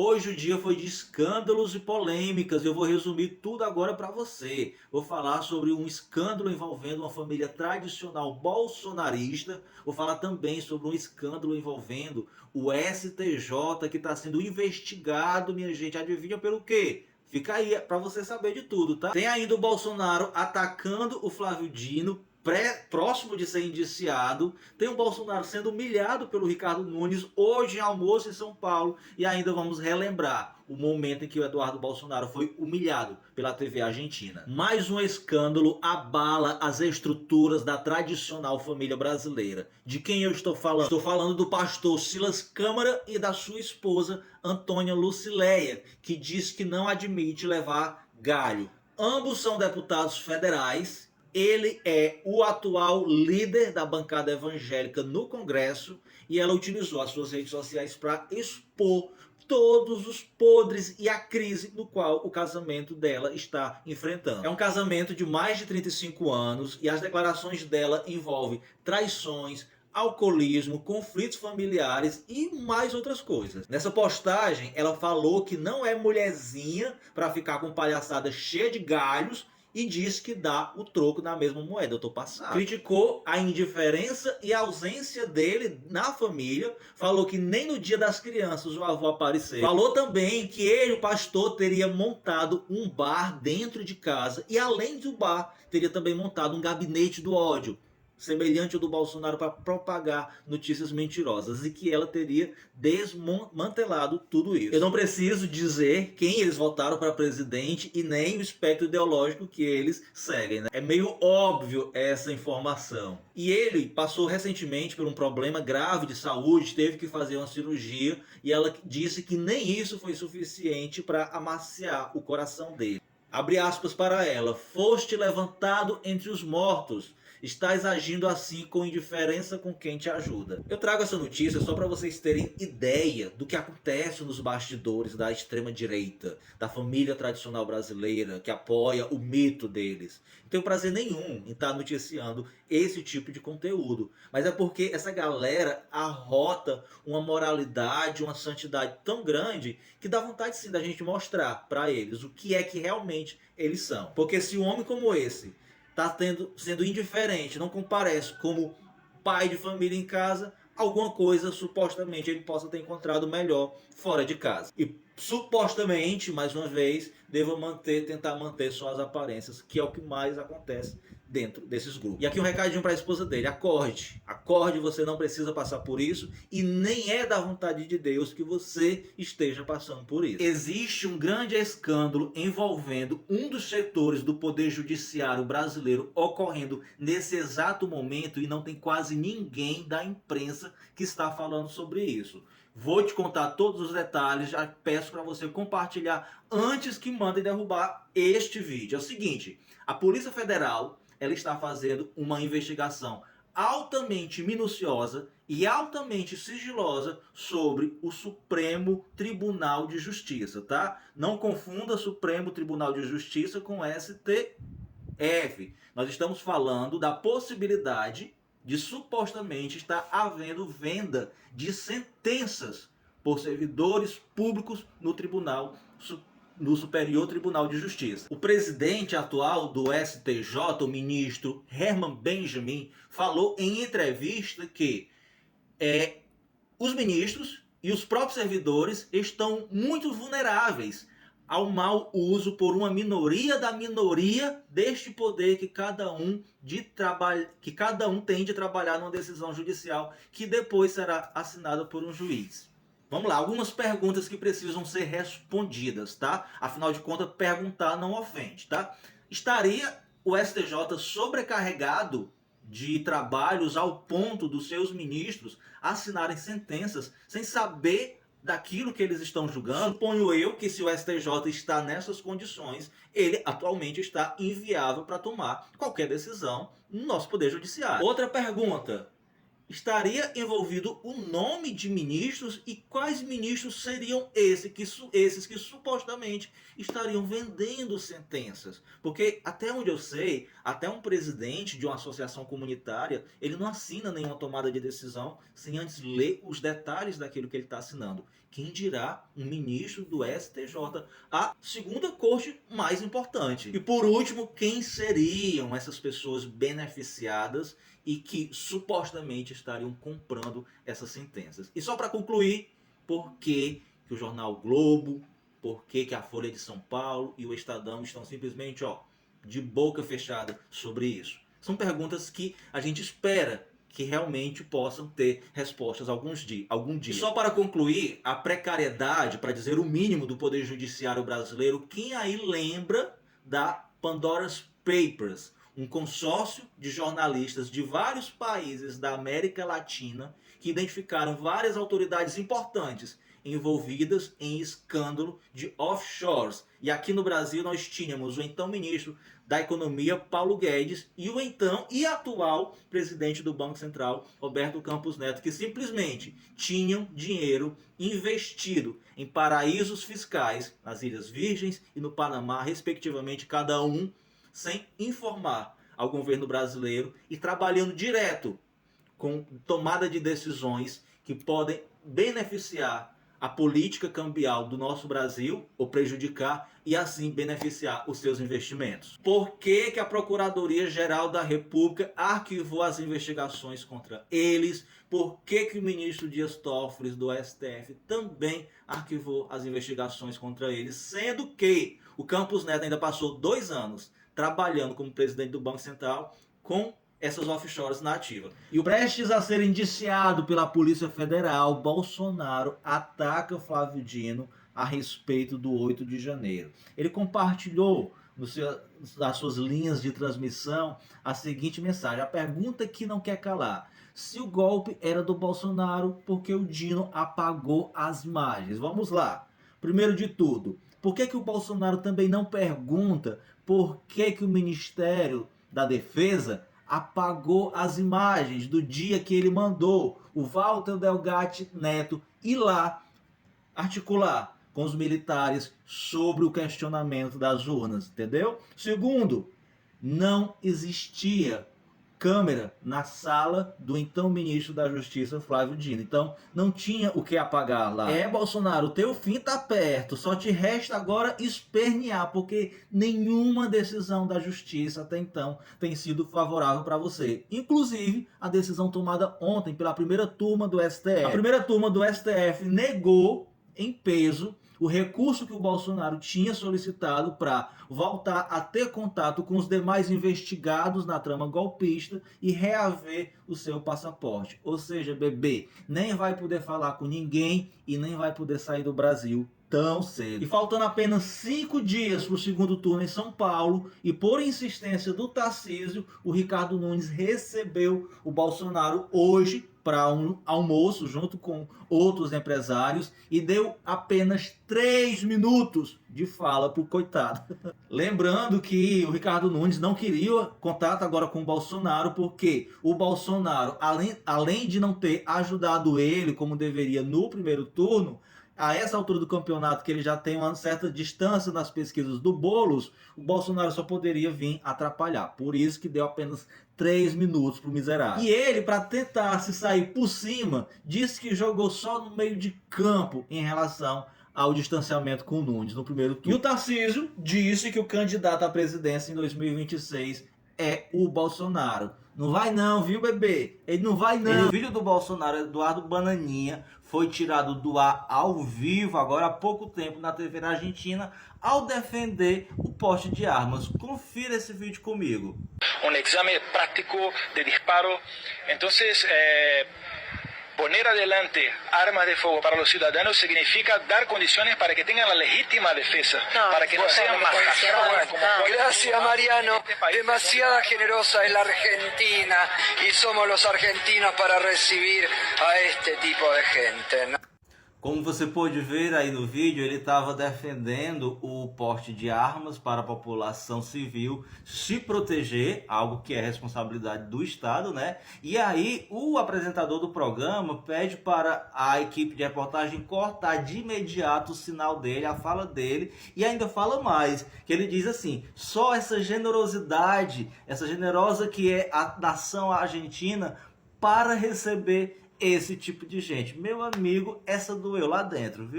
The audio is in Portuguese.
Hoje o dia foi de escândalos e polêmicas. Eu vou resumir tudo agora para você. Vou falar sobre um escândalo envolvendo uma família tradicional bolsonarista. Vou falar também sobre um escândalo envolvendo o STJ que está sendo investigado, minha gente. Adivinha pelo quê? Fica aí para você saber de tudo, tá? Tem ainda o Bolsonaro atacando o Flávio Dino, próximo de ser indiciado. Tem o Bolsonaro sendo humilhado pelo Ricardo Nunes hoje em almoço em São Paulo. E ainda vamos relembrar o momento em que o Eduardo Bolsonaro foi humilhado pela TV argentina. Mais um escândalo abala as estruturas da tradicional família brasileira. De quem eu estou falando? Estou falando do pastor Silas Câmara e da sua esposa Antônia Lucileia, que diz que não admite levar galho. Ambos são deputados federais. Ele é o atual líder da bancada evangélica no Congresso e ela utilizou as suas redes sociais para expor todos os podres e a crise no qual o casamento dela está enfrentando. É um casamento de mais de 35 anos e as declarações dela envolvem traições, alcoolismo, conflitos familiares e mais outras coisas. Nessa postagem, ela falou que não é mulherzinha para ficar com palhaçada cheia de galhos e diz que dá o troco na mesma moeda. Eu tô passado. Criticou a indiferença e a ausência dele na família. Falou que nem no dia das crianças o avô apareceu. Falou também que ele, o pastor, teria montado um bar dentro de casa. E além do bar, teria também montado um gabinete do ódio, semelhante ao do Bolsonaro, para propagar notícias mentirosas, e que ela teria desmantelado tudo isso. Eu não preciso dizer quem eles votaram para presidente e nem o espectro ideológico que eles seguem, né? É meio óbvio essa informação. E ele passou recentemente por um problema grave de saúde, teve que fazer uma cirurgia, e ela disse que nem isso foi suficiente para amaciar o coração dele. Abre aspas para ela: foste levantado entre os mortos, estás agindo assim com indiferença com quem te ajuda. Eu trago essa notícia só para vocês terem ideia do que acontece nos bastidores da extrema direita, da família tradicional brasileira que apoia o mito deles. Não tenho prazer nenhum em estar noticiando esse tipo de conteúdo, mas é porque essa galera arrota uma moralidade, uma santidade tão grande que dá vontade sim da gente mostrar para eles o que é que realmente eles são. Porque se um homem como esse está sendo indiferente, não comparece como pai de família em casa, alguma coisa supostamente ele possa ter encontrado melhor fora de casa. E supostamente, mais uma vez, deva tentar manter só as aparências, que é o que mais acontece dentro desses grupos. E aqui um recadinho para a esposa dele: acorde, acorde, você não precisa passar por isso e nem é da vontade de Deus que você esteja passando por isso. Existe um grande escândalo envolvendo um dos setores do poder judiciário brasileiro ocorrendo nesse exato momento e não tem quase ninguém da imprensa que está falando sobre isso. Vou te contar todos os detalhes, já peço para você compartilhar antes que mandem derrubar este vídeo. É o seguinte: a Polícia Federal ela está fazendo uma investigação altamente minuciosa e altamente sigilosa sobre o Supremo Tribunal de Justiça, tá? Não confunda Supremo Tribunal de Justiça com STF. Nós estamos falando da possibilidade de supostamente estar havendo venda de sentenças por servidores públicos no Superior Tribunal de Justiça. O presidente atual do STJ, o ministro Herman Benjamin, falou em entrevista que os ministros e os próprios servidores estão muito vulneráveis ao mau uso por uma minoria da minoria deste poder que cada um tem de trabalhar numa decisão judicial que depois será assinada por um juiz. Vamos lá, algumas perguntas que precisam ser respondidas, tá? Afinal de contas, perguntar não ofende, tá? Estaria o STJ sobrecarregado de trabalhos ao ponto dos seus ministros assinarem sentenças sem saber daquilo que eles estão julgando? Suponho eu que se o STJ está nessas condições, ele atualmente está inviável para tomar qualquer decisão no nosso Poder Judiciário. Outra pergunta: estaria envolvido o nome de ministros e quais ministros seriam esses que supostamente estariam vendendo sentenças? Porque até onde eu sei, até um presidente de uma associação comunitária, ele não assina nenhuma tomada de decisão sem antes ler os detalhes daquilo que ele está assinando. Quem dirá um ministro do STJ, a segunda corte mais importante. E por último, quem seriam essas pessoas beneficiadas e que supostamente estariam comprando essas sentenças? E só para concluir, por que o jornal Globo, por que a Folha de São Paulo e o Estadão estão simplesmente de boca fechada sobre isso? São perguntas que a gente espera que realmente possam ter respostas algum dia. E só para concluir, a precariedade, para dizer o mínimo, do Poder Judiciário brasileiro, quem aí lembra da Pandora's Papers, um consórcio de jornalistas de vários países da América Latina que identificaram várias autoridades importantes envolvidas em escândalo de offshores. E aqui no Brasil nós tínhamos o então ministro da Economia, Paulo Guedes, e o então e atual presidente do Banco Central, Roberto Campos Neto, que simplesmente tinham dinheiro investido em paraísos fiscais nas Ilhas Virgens e no Panamá, respectivamente, cada um sem informar ao governo brasileiro e trabalhando direto com tomada de decisões que podem beneficiar a política cambial do nosso Brasil, ou prejudicar, e assim beneficiar os seus investimentos. Por que a Procuradoria-Geral da República arquivou as investigações contra eles? Por que o ministro Dias Toffoli do STF também arquivou as investigações contra eles? Sendo que o Campos Neto ainda passou 2 anos trabalhando como presidente do Banco Central com essas offshores na ativa. E o prestes a ser indiciado pela Polícia Federal, Bolsonaro ataca Flávio Dino a respeito do 8 de janeiro. Ele compartilhou nas suas linhas de transmissão a seguinte mensagem, a pergunta que não quer calar: se o golpe era do Bolsonaro, por que o Dino apagou as imagens? Vamos lá. Primeiro de tudo, por que o Bolsonaro também não pergunta por que o Ministério da Defesa apagou as imagens do dia que ele mandou o Walter Delgatti Neto ir lá articular com os militares sobre o questionamento das urnas, entendeu? Segundo, não existia câmera na sala do então ministro da Justiça, Flávio Dino. Então, não tinha o que apagar lá. Bolsonaro, teu fim tá perto. Só te resta agora espernear, porque nenhuma decisão da Justiça até então tem sido favorável para você. Inclusive, a decisão tomada ontem pela primeira turma do STF. A primeira turma do STF negou em peso o recurso que o Bolsonaro tinha solicitado para voltar a ter contato com os demais investigados na trama golpista e reaver o seu passaporte. Ou seja, bebê, nem vai poder falar com ninguém e nem vai poder sair do Brasil tão cedo. E faltando apenas 5 dias para o segundo turno em São Paulo, e por insistência do Tarcísio, o Ricardo Nunes recebeu o Bolsonaro hoje para um almoço junto com outros empresários e deu apenas 3 minutos de fala pro coitado. Lembrando que o Ricardo Nunes não queria contato agora com o Bolsonaro, porque o Bolsonaro, além de não ter ajudado ele como deveria no primeiro turno, a essa altura do campeonato, que ele já tem uma certa distância nas pesquisas do Boulos, o Bolsonaro só poderia vir atrapalhar. Por isso que deu apenas 3 minutos pro miserável. E ele, para tentar se sair por cima, disse que jogou só no meio de campo em relação ao distanciamento com o Nunes no primeiro turno. E o Tarcísio disse que o candidato à presidência em 2026 é o Bolsonaro. Não vai não, viu, bebê? Ele não vai não. O filho do Bolsonaro, Eduardo Bananinha, foi tirado do ar ao vivo, agora há pouco tempo, na TV argentina, ao defender o porte de armas. Confira esse vídeo comigo. Um exame prático de disparo. Então, poner adelante armas de fuego para los ciudadanos significa dar condiciones para que tengan la legítima defensa, para que no sean majadas. Gracias, Mariano. Demasiada generosa es la Argentina y somos los argentinos para recibir a este tipo de gente, ¿no? Como você pôde ver aí no vídeo, ele estava defendendo o porte de armas para a população civil se proteger, algo que é responsabilidade do Estado, né? E aí o apresentador do programa pede para a equipe de reportagem cortar de imediato o sinal dele, a fala dele, e ainda fala mais, que ele diz assim: só essa generosidade, essa generosa que é a nação argentina para receber esse tipo de gente. Meu amigo, essa doeu lá dentro, viu?